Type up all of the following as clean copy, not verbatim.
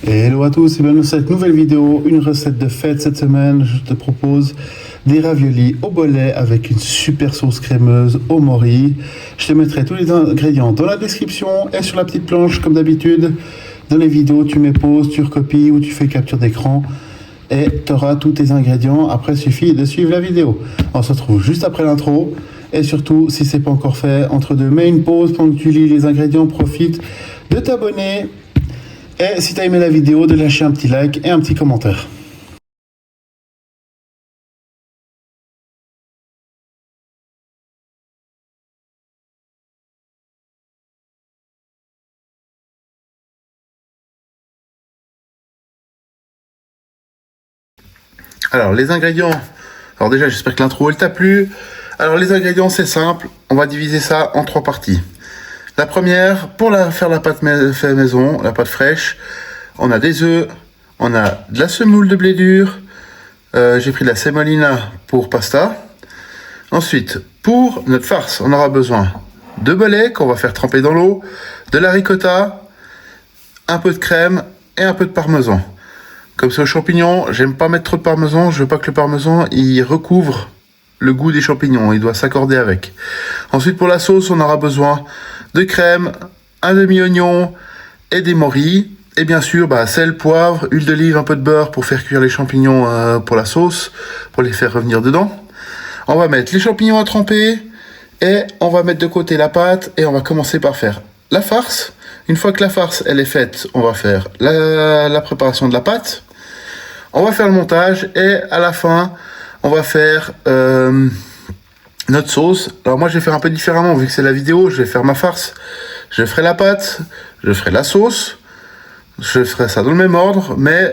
Hello à tous et bienvenue dans cette nouvelle vidéo, une recette de fête cette semaine. Je te propose des raviolis au bolet avec une super sauce crémeuse au mori. Je te mettrai tous les ingrédients dans la description et sur la petite planche comme d'habitude. Dans les vidéos, tu mets pause, tu recopies ou tu fais capture d'écran et tu auras tous tes ingrédients. Après, il suffit de suivre la vidéo. On se retrouve juste après l'intro. Et surtout, si ce n'est pas encore fait, entre deux, mets une pause pendant que tu lis les ingrédients, profite de t'abonner. Et si tu as aimé la vidéo, de lâcher un petit like et un petit commentaire. Alors les ingrédients, alors déjà j'espère que l'intro elle t'a plu. Alors les ingrédients c'est simple, on va diviser ça en trois parties. La première, pour faire la pâte fait maison, la pâte fraîche, on a des œufs, on a de la semoule de blé dur, j'ai pris de la semolina pour pasta. Ensuite, pour notre farce, on aura besoin de bolets qu'on va faire tremper dans l'eau, de la ricotta, un peu de crème et un peu de parmesan. Comme c'est aux champignons, j'aime pas mettre trop de parmesan, je veux pas que le parmesan il recouvre le goût des champignons, il doit s'accorder avec. Ensuite pour la sauce, on aura besoin de crème, un demi-oignon et des morilles. Et bien sûr, sel, poivre, huile d'olive, un peu de beurre pour faire cuire les champignons pour la sauce, pour les faire revenir dedans. On va mettre les champignons à tremper et on va mettre de côté la pâte et on va commencer par faire la farce. Une fois que la farce elle est faite, on va faire la préparation de la pâte. On va faire le montage et à la fin, on va faire notre sauce. Alors moi, je vais faire un peu différemment vu que c'est la vidéo. Je vais faire ma farce. Je ferai la pâte, je ferai la sauce. Je ferai ça dans le même ordre, mais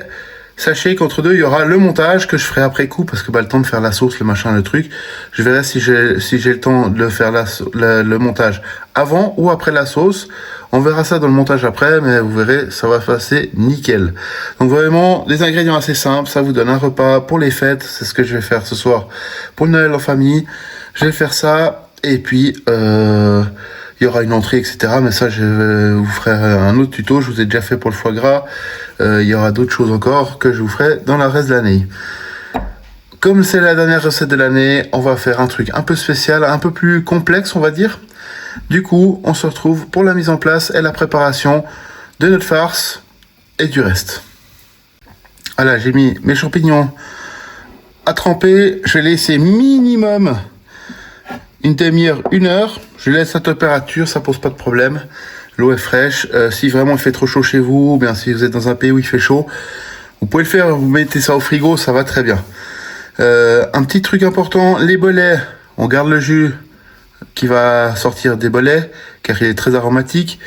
sachez qu'entre deux, il y aura le montage que je ferai après coup parce que le temps de faire la sauce, le machin, le truc. Je verrai si j'ai le temps de faire le montage avant ou après la sauce. On verra ça dans le montage après, mais vous verrez, ça va passer nickel. Donc vraiment, des ingrédients assez simples, ça vous donne un repas pour les fêtes. C'est ce que je vais faire ce soir pour le Noël en famille. Je vais faire ça et puis il y aura une entrée, etc. Mais ça, je vous ferai un autre tuto. Je vous ai déjà fait pour le foie gras. Il y aura d'autres choses encore que je vous ferai dans le reste de l'année. Comme c'est la dernière recette de l'année, on va faire un truc un peu spécial, un peu plus complexe, on va dire. Du coup, on se retrouve pour la mise en place et la préparation de notre farce et du reste. Voilà, j'ai mis mes champignons à tremper. Je vais laisser minimum une demi-heure, 1 heure. Je laisse à température, ça pose pas de problème. L'eau est fraîche. Si vraiment il fait trop chaud chez vous, ou bien si vous êtes dans un pays où il fait chaud, vous pouvez le faire, vous mettez ça au frigo, ça va très bien. Un petit truc important, les bolets, on garde le jus qui va sortir des bolets, car il est très aromatique.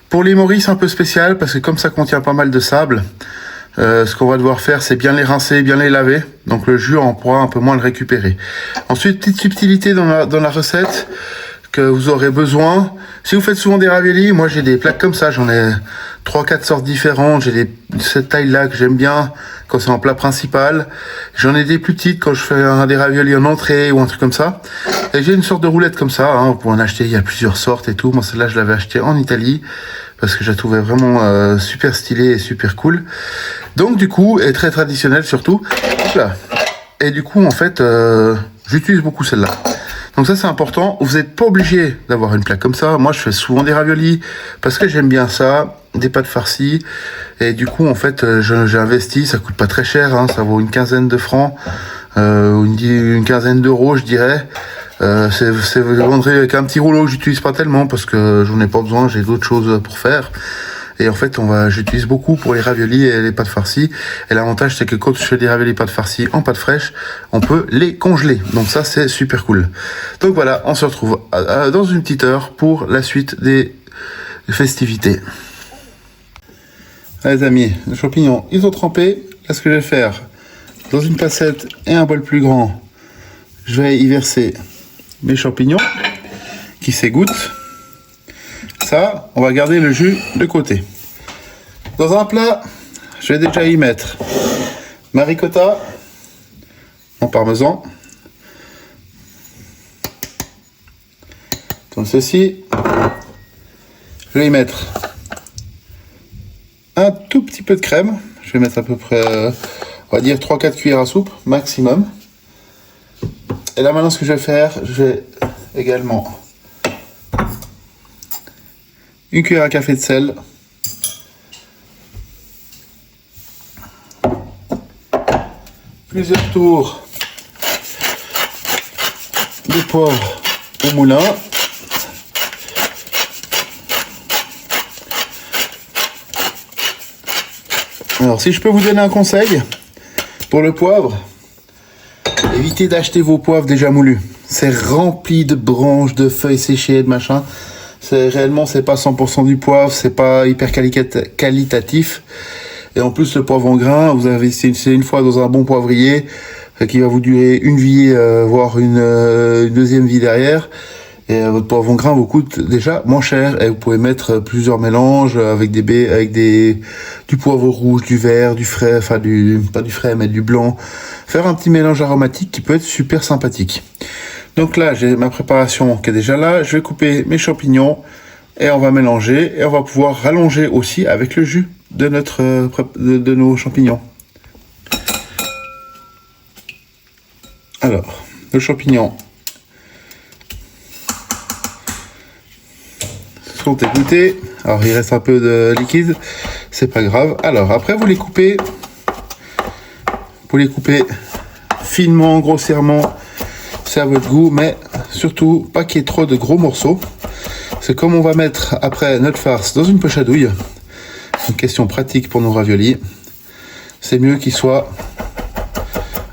Pour les morilles, c'est un peu spécial, parce que comme ça contient pas mal de sable, ce qu'on va devoir faire, c'est bien les rincer, bien les laver. Donc le jus, on pourra un peu moins le récupérer. Ensuite, petite subtilité dans la recette que vous aurez besoin. Si vous faites souvent des raviolis, moi j'ai des plaques comme ça, j'en ai 3-4 sortes différentes. J'ai cette taille-là que j'aime bien quand c'est en plat principal. J'en ai des plus petites quand je fais des raviolis en entrée ou un truc comme ça. Et j'ai une sorte de roulette comme ça, hein, pour en acheter, il y a plusieurs sortes et tout. Moi celle-là je l'avais achetée en Italie parce que je la trouvais vraiment super stylée et super cool. Donc du coup, et très traditionnelle surtout. Voilà. Et du coup en fait, j'utilise beaucoup celle-là. Donc ça c'est important, vous n'êtes pas obligé d'avoir une plaque comme ça. Moi je fais souvent des raviolis parce que j'aime bien ça, des pâtes farcies. Et du coup en fait j'ai investi, ça coûte pas très cher, hein, ça vaut une quinzaine de francs, une quinzaine d'euros je dirais. C'est vendredi avec un petit rouleau que j'utilise pas tellement parce que j'en ai pas besoin, j'ai d'autres choses pour faire. Et en fait, j'utilise beaucoup pour les raviolis et les pâtes farcies. Et l'avantage, c'est que quand je fais des raviolis pâtes farcies en pâte fraîche, on peut les congeler. Donc ça, c'est super cool. Donc voilà, on se retrouve dans une petite heure pour la suite des festivités. Allez, les amis, les champignons, ils ont trempé. Là, ce que je vais faire, dans une passette et un bol plus grand, je vais y verser mes champignons qui s'égouttent. Ça, on va garder le jus de côté. Dans un plat, je vais déjà y mettre ma ricotta, mon parmesan. Comme ceci. Je vais y mettre un tout petit peu de crème. Je vais mettre à peu près, on va dire 3-4 cuillères à soupe maximum. Et là maintenant ce que je vais faire, je vais également une cuillère à café de sel. Plusieurs tours de poivre au moulin. Alors si je peux vous donner un conseil pour le poivre, évitez d'acheter vos poivres déjà moulus. C'est rempli de branches, de feuilles séchées, de machin. Réellement c'est pas 100% du poivre, c'est pas hyper qualitatif. Et en plus le poivre en grain, vous avez c'est une fois dans un bon poivrier qui va vous durer une vie, voire une deuxième vie derrière. Et votre poivre en grain vous coûte déjà moins cher et vous pouvez mettre plusieurs mélanges avec du poivre rouge, du vert, du frais, enfin pas du frais mais du blanc. Faire un petit mélange aromatique qui peut être super sympathique. Donc là j'ai ma préparation qui est déjà là. Je vais couper mes champignons et on va mélanger et on va pouvoir rallonger aussi avec le jus de nos champignons. Alors le champignon sont égouttés. Alors il reste un peu de liquide, c'est pas grave. Alors après vous les coupez finement, grossièrement, c'est à votre goût, mais surtout pas qu'il y ait trop de gros morceaux. C'est comme on va mettre après notre farce dans une poche à douille. Une question pratique pour nos raviolis. C'est mieux qu'ils soient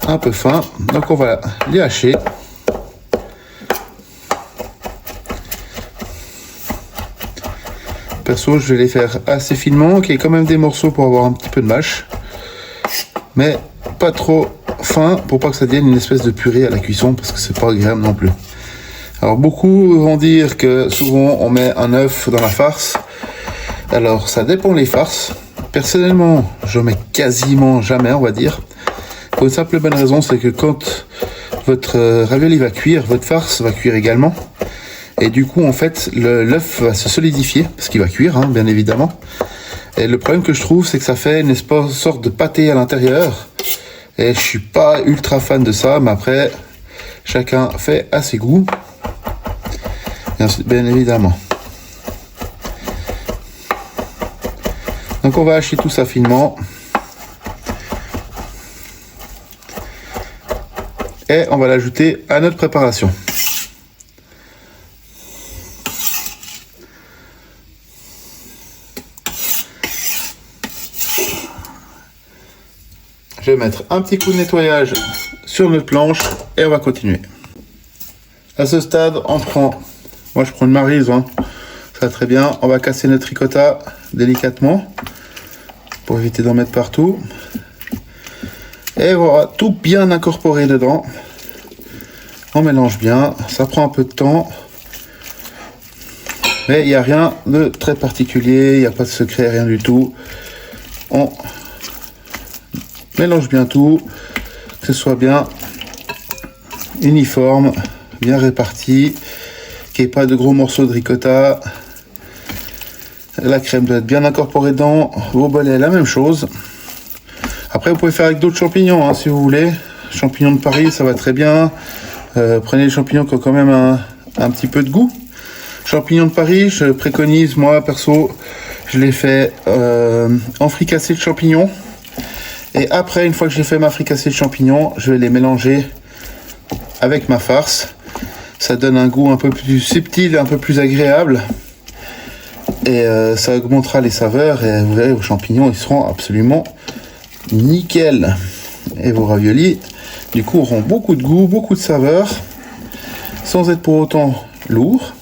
un peu fins. Donc on va les hacher. Perso, je vais les faire assez finement, qu'il y ait quand même des morceaux pour avoir un petit peu de mâche, mais pas trop fin pour pas que ça devienne une espèce de purée à la cuisson, parce que c'est pas agréable non plus. Alors beaucoup vont dire que souvent on met un œuf dans la farce. Alors ça dépend les farces. Personnellement, je mets quasiment jamais, on va dire. Pour une simple bonne raison, c'est que quand votre ravioli va cuire, votre farce va cuire également. Et du coup, en fait, l'œuf va se solidifier, parce qu'il va cuire, hein, bien évidemment. Et le problème que je trouve, c'est que ça fait une sorte de pâté à l'intérieur. Et je suis pas ultra fan de ça, mais après, chacun fait à ses goûts. Bien évidemment. Donc on va hacher tout ça finement. Et on va l'ajouter à notre préparation. Je vais mettre un petit coup de nettoyage sur notre planche et on va continuer. À ce stade, moi je prends une maryse, hein. Ça va très bien. On va casser notre ricotta délicatement pour éviter d'en mettre partout. Et voilà, tout bien incorporé dedans. On mélange bien, ça prend un peu de temps. Mais il n'y a rien de très particulier, il n'y a pas de secret, rien du tout. On mélange bien tout, que ce soit bien uniforme, bien réparti, qu'il n'y ait pas de gros morceaux de ricotta. La crème doit être bien incorporée dedans, vos bolets la même chose. Après vous pouvez faire avec d'autres champignons, hein, si vous voulez. Champignons de Paris, ça va très bien. Prenez les champignons qui ont quand même un petit peu de goût. Champignons de Paris, je préconise, moi perso, je les fais en fricassé de champignons. Et après, une fois que j'ai fait ma fricassée de champignons, je vais les mélanger avec ma farce. Ça donne un goût un peu plus subtil, un peu plus agréable. Et ça augmentera les saveurs. Et vous verrez, vos champignons, ils seront absolument nickel. Et vos raviolis, du coup, auront beaucoup de goût, beaucoup de saveurs, sans être pour autant lourds.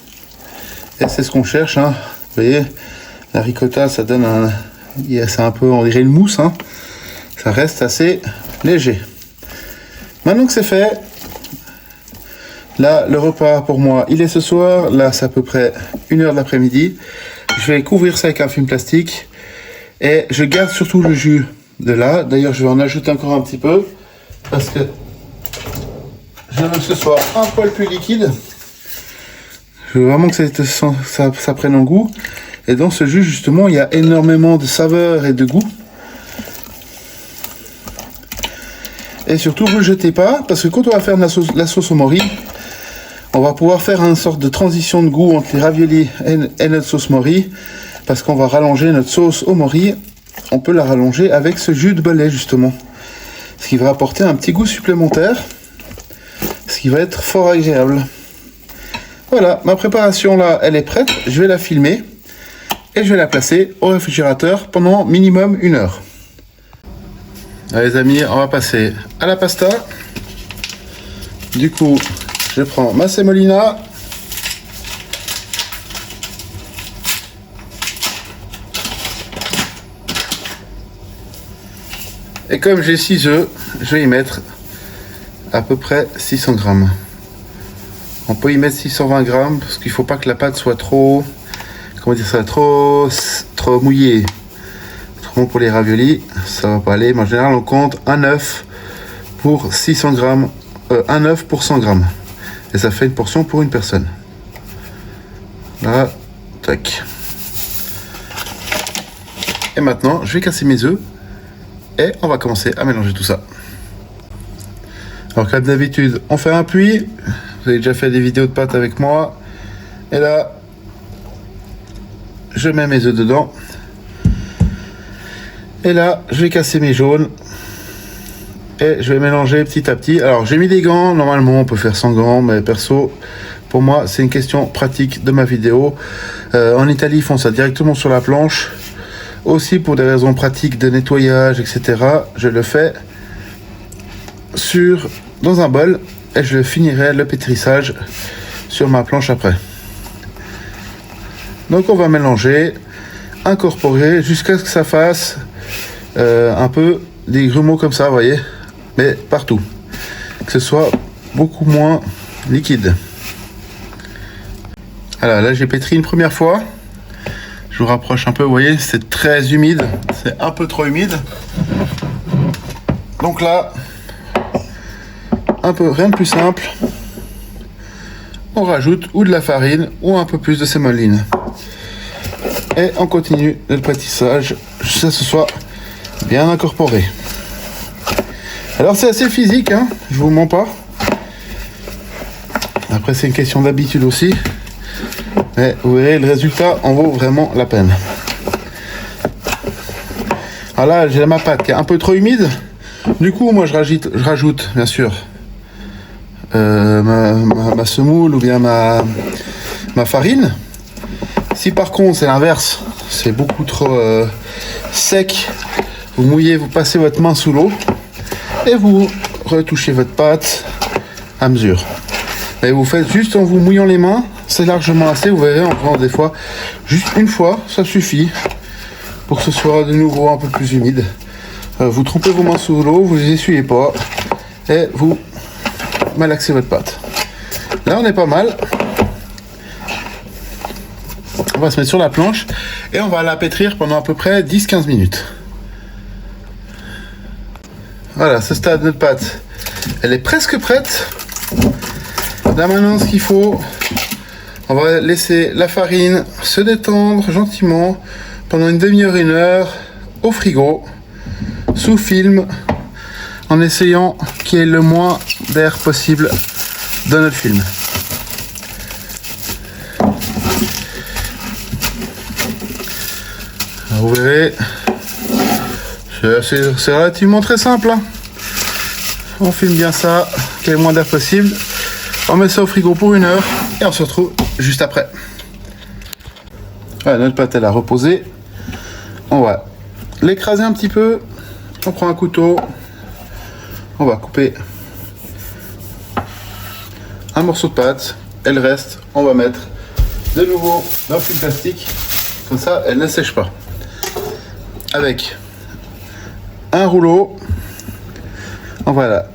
Et c'est ce qu'on cherche, hein. Vous voyez, la ricotta, ça donne c'est un peu, on dirait une mousse, hein. Ça reste assez léger. Maintenant que c'est fait, là, le repas pour moi, il est ce soir. Là, c'est à peu près 1h de l'après-midi. Je vais couvrir ça avec un film plastique. Et je garde surtout le jus de là. D'ailleurs, je vais en ajouter encore un petit peu. Parce que je veux que ce soit un poil plus liquide. Je veux vraiment que ça prenne en goût. Et dans ce jus, justement, il y a énormément de saveur et de goût. Et surtout, ne le jetez pas, parce que quand on va faire de la sauce au mori, on va pouvoir faire une sorte de transition de goût entre les raviolis et notre sauce mori, parce qu'on va rallonger notre sauce au mori. On peut la rallonger avec ce jus de bellet, justement. Ce qui va apporter un petit goût supplémentaire, ce qui va être fort agréable. Voilà, ma préparation là, elle est prête. Je vais la filmer et je vais la placer au réfrigérateur pendant minimum 1 heure. Allez les amis, on va passer à la pasta. Du coup, je prends ma semolina. Et comme j'ai 6 œufs, je vais y mettre à peu près 600 grammes. On peut y mettre 620 grammes parce qu'il ne faut pas que la pâte soit trop, comment dire ça, trop mouillée. Autrement pour les raviolis, ça va pas aller. Mais en général, on compte un œuf pour 600 grammes, un œuf pour 100 grammes. Et ça fait une portion pour une personne. Là, tac. Et maintenant, je vais casser mes œufs et on va commencer à mélanger tout ça. Alors comme d'habitude, on fait un puits. Vous avez déjà fait des vidéos de pâtes avec moi. Et là, je mets mes œufs dedans. Et là, je vais casser mes jaunes. Et je vais mélanger petit à petit. Alors, j'ai mis des gants. Normalement, on peut faire sans gants. Mais perso, pour moi, c'est une question pratique de ma vidéo. En Italie, ils font ça directement sur la planche. Aussi, pour des raisons pratiques de nettoyage, etc. Je le fais dans un bol. Et je finirai le pétrissage sur ma planche après. Donc on va mélanger, incorporer jusqu'à ce que ça fasse un peu des grumeaux comme ça, vous voyez, mais partout. Que ce soit beaucoup moins liquide. Alors là j'ai pétri une première fois. Je vous rapproche un peu, vous voyez, c'est très humide. C'est un peu trop humide. Donc là, rien de plus simple, on rajoute ou de la farine ou un peu plus de sémoline et on continue le pétrissage jusqu'à ce que ce soit bien incorporé. Alors c'est assez physique, hein, je vous mens pas. Après c'est une question d'habitude aussi, mais vous verrez le résultat en vaut vraiment la peine. Alors là j'ai ma pâte qui est un peu trop humide, du coup moi je rajoute bien sûr ma semoule ou bien ma farine. Si par contre c'est l'inverse, c'est beaucoup trop sec, vous passez votre main sous l'eau et vous retouchez votre pâte à mesure. Et vous faites juste en vous mouillant les mains, c'est largement assez. Vous verrez, en prenant des fois, juste une fois, ça suffit pour que ce soit de nouveau un peu plus humide. Vous trempez vos mains sous l'eau, vous les essuyez pas et vous malaxer votre pâte. Là on est pas mal. On va se mettre sur la planche et on va la pétrir pendant à peu près 10-15 minutes. Voilà, ce stade notre pâte, elle est presque prête. Là maintenant ce qu'il faut, on va laisser la farine se détendre gentiment pendant une demi-heure, 1 heure au frigo sous film, en essayant qu'il y ait le moins d'air possible dans notre film. Alors vous verrez, c'est relativement très simple, hein. On filme bien ça, qu'il y ait le moins d'air possible. On met ça au frigo pour 1 heure et on se retrouve juste après. Voilà, notre pâte elle a reposé. On va l'écraser un petit peu. On prend un couteau. On va couper un morceau de pâte et le reste, on va mettre de nouveau dans le film plastique. Comme ça, elle ne sèche pas. Avec un rouleau, on va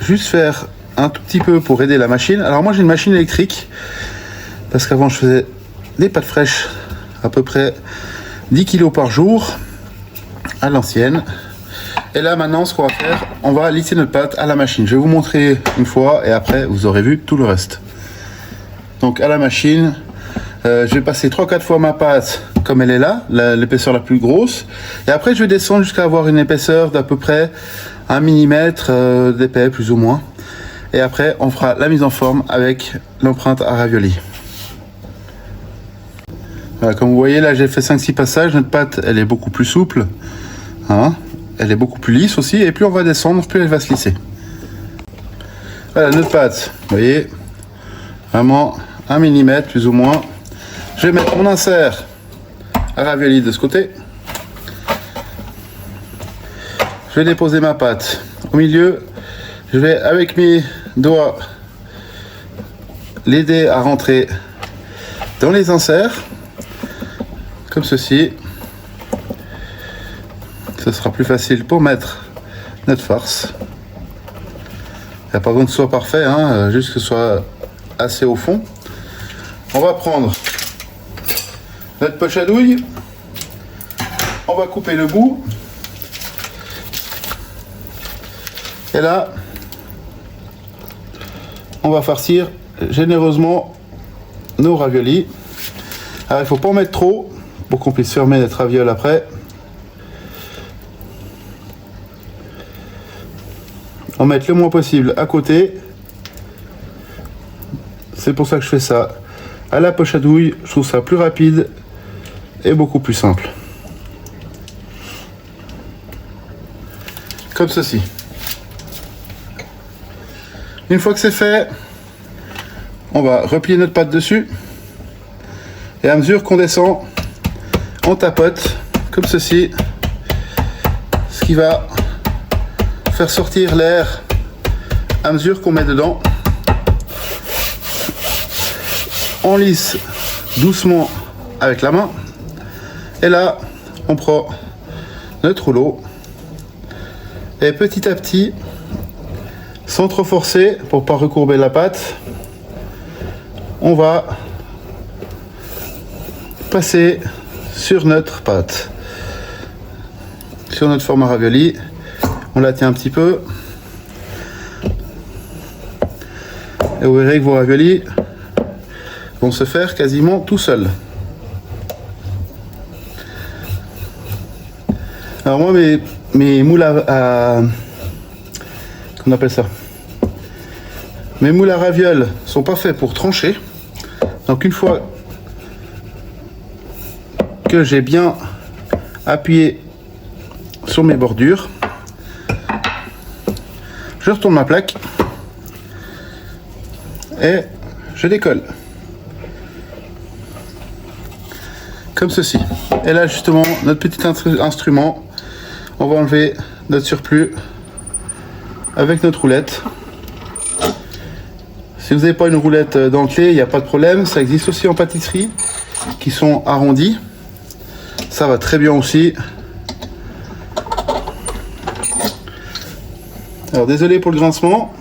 juste faire un tout petit peu pour aider la machine. Alors moi j'ai une machine électrique parce qu'avant je faisais des pâtes fraîches à peu près 10 kg par jour à l'ancienne. Et là maintenant ce qu'on va faire, on va lisser notre pâte à la machine. Je vais vous montrer une fois et après vous aurez vu tout le reste. Donc à la machine, Je vais passer 3-4 fois ma pâte comme elle est là, l'épaisseur la plus grosse. Et après, je vais descendre jusqu'à avoir une épaisseur d'à peu près 1 mm d'épais, plus ou moins. Et après, on fera la mise en forme avec l'empreinte à ravioli. Voilà, comme vous voyez, là, j'ai fait 5-6 passages. Notre pâte, elle est beaucoup plus souple. Hein, elle est beaucoup plus lisse aussi. Et plus on va descendre, plus elle va se lisser. Voilà, notre pâte, vous voyez, vraiment 1 mm plus ou moins. Je vais mettre mon insert à ravioli de ce côté. Je vais déposer ma pâte au milieu. Je vais avec mes doigts l'aider à rentrer dans les inserts, comme ceci. Ce sera plus facile pour mettre notre farce. Il n'y a pas besoin que ce soit parfait, hein, juste que ce soit assez au fond. On va prendre notre poche à douille. On va couper le bout. Et là, on va farcir généreusement nos raviolis. Alors, il ne faut pas en mettre trop pour qu'on puisse fermer notre raviole après. En mettre le moins possible à côté. C'est pour ça que je fais ça à la poche à douille. Je trouve ça plus rapide et beaucoup plus simple. Comme ceci. Une fois que c'est fait, on va replier notre pâte dessus. Et à mesure qu'on descend, on tapote comme ceci. Ce qui va faire sortir l'air à mesure qu'on met dedans. On lisse doucement avec la main. Et là, on prend notre rouleau. Et petit à petit, sans trop forcer pour pas recourber la pâte, on va passer sur notre pâte, sur notre forme à ravioli. On la tient un petit peu et vous verrez que vos raviolis vont se faire quasiment tout seuls. Alors moi, mes moules à qu'on appelle ça, mes moules à ravioles sont pas faits pour trancher. Donc une fois que j'ai bien appuyé sur mes bordures, je retourne ma plaque et je décolle comme ceci. Et là justement, notre petit instrument, on va enlever notre surplus avec notre roulette. Si vous n'avez pas une roulette dentelée, il n'y a pas de problème, ça existe aussi en pâtisserie qui sont arrondis, ça va très bien aussi. Alors désolé pour le grincement.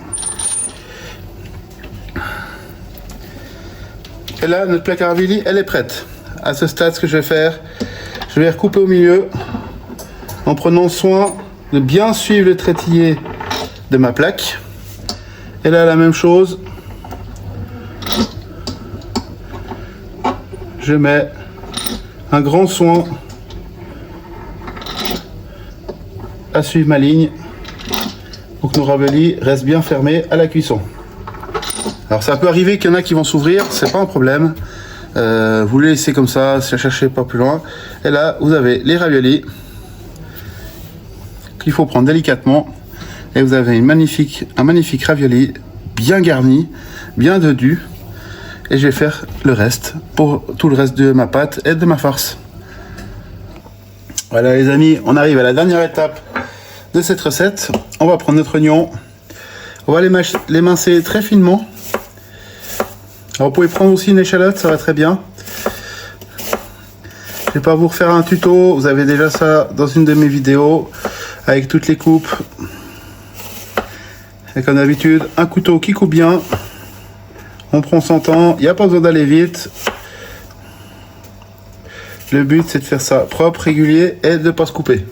Et là, notre plaque à ravioli, elle est prête. À ce stade, ce que je vais faire, je vais recouper au milieu en prenant soin de bien suivre le trétillé de ma plaque. Et là, la même chose. Je mets un grand soin à suivre ma ligne pour que nos raviolis restent bien fermés à la cuisson. Alors ça peut arriver qu'il y en a qui vont s'ouvrir, c'est pas un problème. Vous les laissez comme ça, si vous cherchez pas plus loin. Et là, vous avez les raviolis qu'il faut prendre délicatement. Et vous avez un magnifique ravioli bien garni, bien dodu. Et je vais faire le reste pour tout le reste de ma pâte et de ma farce. Voilà les amis, on arrive à la dernière étape de cette recette. On va prendre notre oignon, on va l'émincer très finement. Alors vous pouvez prendre aussi une échalote, ça va très bien. Je vais pas vous refaire un tuto, vous avez déjà ça dans une de mes vidéos avec toutes les coupes. Et comme d'habitude, un couteau qui coupe bien. On prend son temps, il n'y a pas besoin d'aller vite. Le but c'est de faire ça propre, régulier et de ne pas se couper.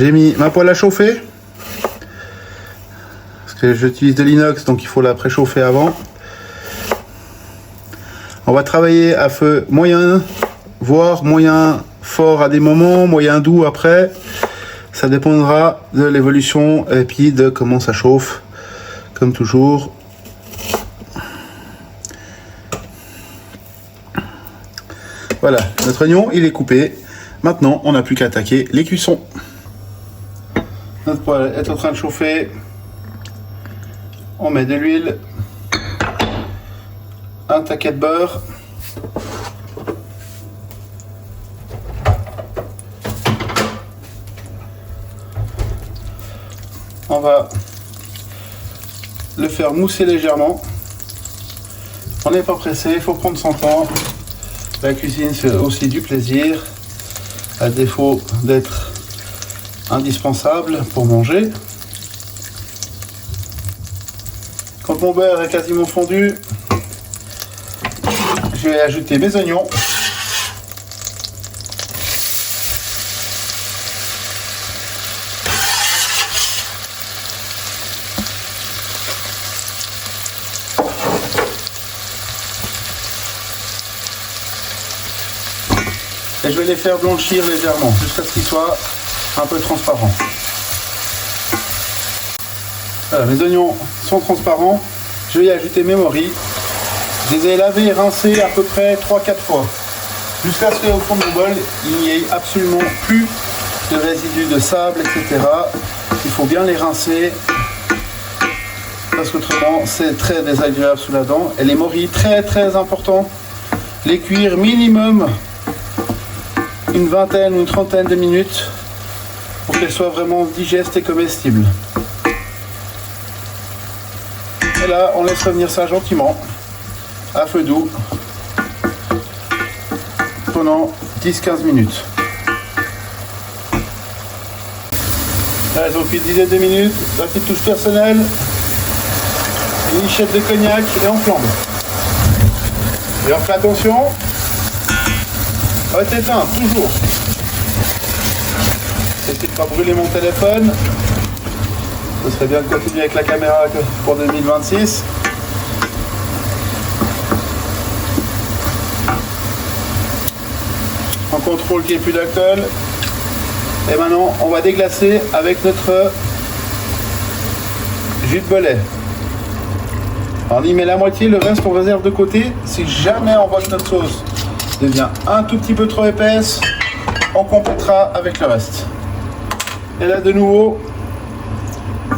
J'ai mis ma poêle à chauffer. Parce que j'utilise de l'inox, donc il faut la préchauffer avant. On va travailler à feu moyen, voire moyen fort à des moments, moyen doux après. Ça dépendra de l'évolution et puis de comment ça chauffe, comme toujours. Voilà, notre oignon il est coupé. Maintenant, on n'a plus qu'à attaquer les cuissons. Notre poêle est en train de chauffer. On met de l'huile, un taquet de beurre, on va le faire mousser légèrement. On n'est pas pressé, il faut prendre son temps. La cuisine, c'est aussi du plaisir, à défaut d'être indispensable pour manger. Quand mon beurre est quasiment fondu, je vais ajouter mes oignons. Et je vais les faire blanchir légèrement, jusqu'à ce qu'ils soient un peu transparents. Voilà, mes oignons sont transparents. Je vais y ajouter mes morilles. Je les ai lavés et rincés à peu près 3-4 fois. Jusqu'à ce qu'au fond de mon bol, il n'y ait absolument plus de résidus de sable, etc. Il faut bien les rincer. Parce qu'autrement, c'est très désagréable sous la dent. Et les morilles, très important. Les cuire minimum une vingtaine ou une trentaine de minutes pour qu'elles soient vraiment digestes et comestibles. Et là, on laisse revenir ça gentiment à feu doux pendant 10-15 minutes. Là, elles ont cuit une dizaine de minutes. La petite touche personnelle, une lichette de cognac et on flambe. Et on fait attention. On va être éteint, toujours. J'essaie de ne pas brûler mon téléphone. Ce serait bien de continuer avec la caméra pour 2026. On contrôle qu'il n'y ait plus d'alcool. Et maintenant, on va déglacer avec notre jus de belait. On y met la moitié, le reste on réserve de côté. Si jamais on voit que notre sauce devient un tout petit peu trop épaisse, on complétera avec le reste. Et là de nouveau,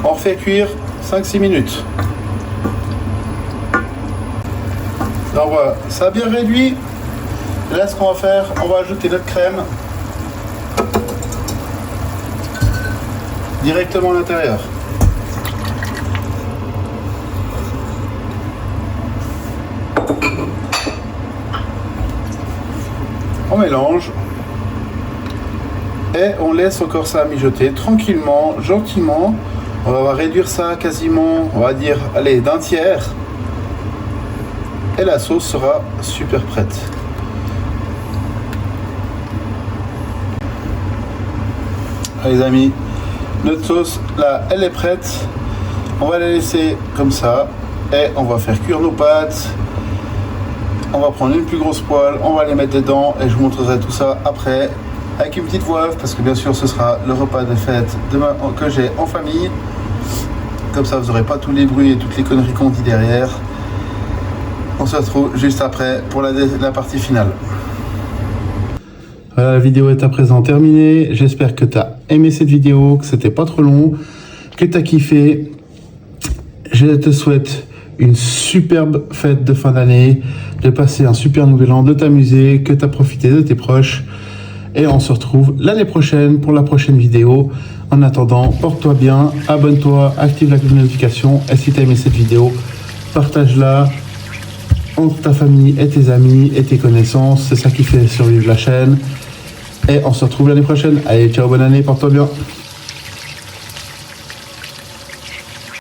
on refait cuire 5-6 minutes. Donc voilà, ça a bien réduit. Là ce qu'on va faire, on va ajouter notre crème directement à l'intérieur. On mélange et on laisse encore ça mijoter tranquillement, gentiment. On va réduire ça quasiment, on va dire, allez, d'un tiers. Et la sauce sera super prête. Les amis, notre sauce là, elle est prête. On va la laisser comme ça et on va faire cuire nos pâtes. On va prendre une plus grosse poêle, on va les mettre dedans et je vous montrerai tout ça après avec une petite voix off parce que bien sûr ce sera le repas de fête demain que j'ai en famille. Comme ça vous n'aurez pas tous les bruits et toutes les conneries qu'on dit derrière. On se retrouve juste après pour la partie finale. Voilà, la vidéo est à présent terminée. J'espère que tu as aimé cette vidéo, que c'était pas trop long, que tu as kiffé. Je te souhaite une superbe fête de fin d'année, de passer un super nouvel an, de t'amuser, que tu as profité de tes proches. Et on se retrouve l'année prochaine pour la prochaine vidéo. En attendant, porte-toi bien, abonne-toi, active la notification. Et si tu as aimé cette vidéo, partage-la entre ta famille et tes amis et tes connaissances. C'est ça qui fait survivre la chaîne. Et on se retrouve l'année prochaine. Allez, ciao, bonne année, porte-toi bien.